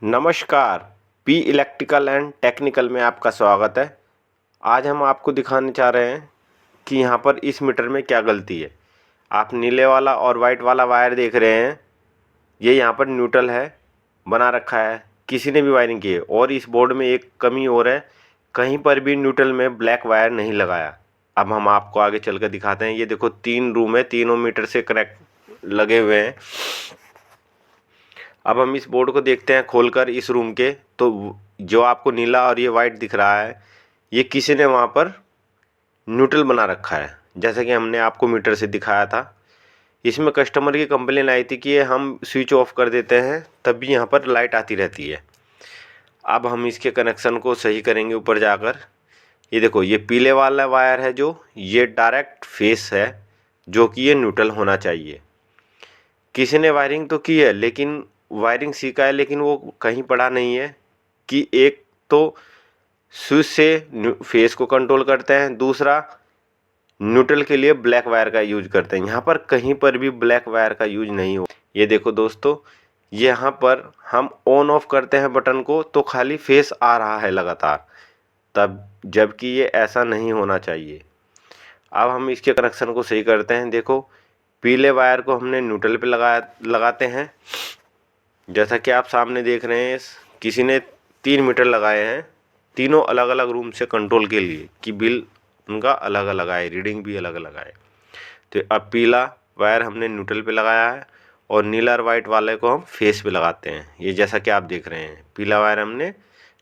नमस्कार। P electrical and technical में आपका स्वागत है। आज हम आपको दिखाने चाह रहे हैं कि यहाँ पर इस मीटर में क्या गलती है। आप नीले वाला और वाइट वाला वायर देख रहे हैं, ये यहाँ पर न्यूट्रल है, बना रखा है, किसी ने भी वायरिंग की है। और इस बोर्ड में एक कमी और है, कहीं पर भी न्यूट्रल में ब्लैक वायर नहीं लगाया। अब हम आपको आगे चल कर दिखाते हैं। ये देखो 3 रूम है, तीनों मीटर से कनेक्ट लगे हुए हैं। अब हम इस बोर्ड को देखते हैं खोलकर इस रूम के, तो जो आपको नीला और ये वाइट दिख रहा है, ये किसी ने वहाँ पर न्यूट्रल बना रखा है, जैसा कि हमने आपको मीटर से दिखाया था। इसमें कस्टमर की कंप्लेन आई थी कि ये हम स्विच ऑफ कर देते हैं तब भी यहाँ पर लाइट आती रहती है। अब हम इसके कनेक्शन को सही करेंगे ऊपर जाकर। ये देखो, ये पीले वाला वायर है जो ये डायरेक्ट फेस है, जो कि ये न्यूट्रल होना चाहिए। किसी ने वायरिंग तो की है, लेकिन वायरिंग सीखा है, लेकिन वो कहीं पढ़ा नहीं है कि एक तो स्विच से फेस को कंट्रोल करते हैं, दूसरा न्यूट्रल के लिए ब्लैक वायर का यूज करते हैं। यहाँ पर कहीं पर भी ब्लैक वायर का यूज नहीं हो। ये देखो दोस्तों, यहाँ पर हम ऑन ऑफ करते हैं बटन को तो खाली फेस आ रहा है लगातार, तब जबकि ये ऐसा नहीं होना चाहिए। अब हम इसके कनेक्शन को सही करते हैं। देखो, पीले वायर को हमने न्यूट्रल पे लगाते हैं, जैसा कि आप सामने देख रहे हैं। किसी ने 3 मीटर लगाए हैं, तीनों अलग अलग रूम से कंट्रोल के लिए, कि बिल उनका अलग अलग आए, रीडिंग भी अलग अलग आए। तो अब पीला वायर हमने न्यूट्रल पे लगाया है और नीला और वाइट वाले को हम फेस पे लगाते हैं। ये जैसा कि आप देख रहे हैं, पीला वायर हमने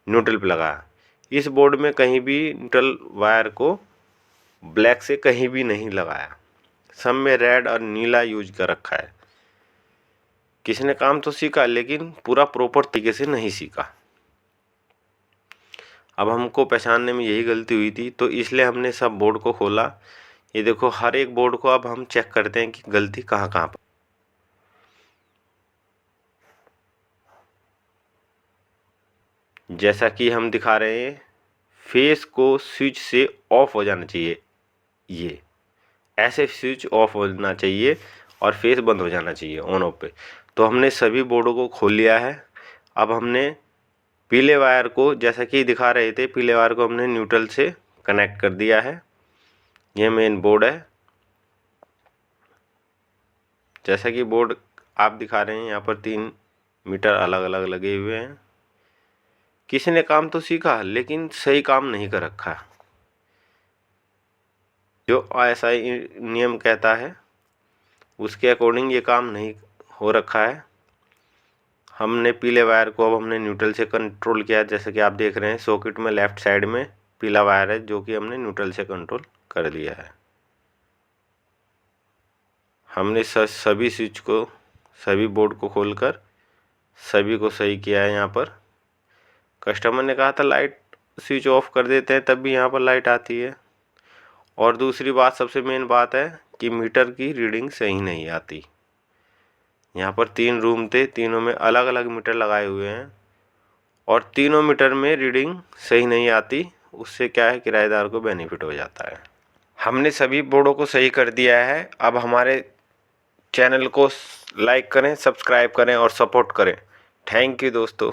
न्यूट्रल पे लगाया। इस बोर्ड में कहीं भी न्यूट्रल वायर को ब्लैक से कहीं भी नहीं लगाया, सब में रेड और नीला यूज कर रखा है। किसी ने काम तो सीखा, लेकिन पूरा प्रॉपर तरीके से नहीं सीखा। अब हमको पहचानने में यही गलती हुई थी, तो इसलिए हमने सब बोर्ड को खोला। ये देखो, हर एक बोर्ड को अब हम चेक करते हैं कि गलती कहाँ कहाँ पर। जैसा कि हम दिखा रहे हैं, फेस को स्विच से ऑफ हो जाना चाहिए। ये ऐसे स्विच ऑफ होना चाहिए और फेस बंद हो जाना चाहिए ऑन ऑफ पे। तो हमने सभी बोर्डों को खोल लिया है। अब हमने पीले वायर को, जैसा कि दिखा रहे थे, पीले वायर को हमने न्यूट्रल से कनेक्ट कर दिया है। यह मेन बोर्ड है, जैसा कि बोर्ड आप दिखा रहे हैं। यहाँ पर 3 मीटर अलग अलग लगे हुए हैं। किसी ने काम तो सीखा, लेकिन सही काम नहीं कर रखा। जो आईएसआई नियम कहता है उसके अकॉर्डिंग ये काम नहीं हो रखा है। हमने पीले वायर को अब हमने न्यूट्रल से कंट्रोल किया, जैसे कि आप देख रहे हैं सॉकेट में लेफ़्ट साइड में पीला वायर है, जो कि हमने न्यूट्रल से कंट्रोल कर दिया है। हमने सभी स्विच को, सभी बोर्ड को खोलकर सभी को सही किया है। यहाँ पर कस्टमर ने कहा था लाइट स्विच ऑफ कर देते हैं तब भी यहाँ पर लाइट आती है। और दूसरी बात, सबसे मेन बात है कि मीटर की रीडिंग सही नहीं आती। यहाँ पर 3 रूम थे, तीनों में अलग अलग मीटर लगाए हुए हैं और तीनों मीटर में रीडिंग सही नहीं आती। उससे क्या है, किराएदार को बेनिफिट हो जाता है। हमने सभी बोर्डों को सही कर दिया है। अब हमारे चैनल को लाइक करें, सब्सक्राइब करें और सपोर्ट करें। थैंक यू दोस्तों।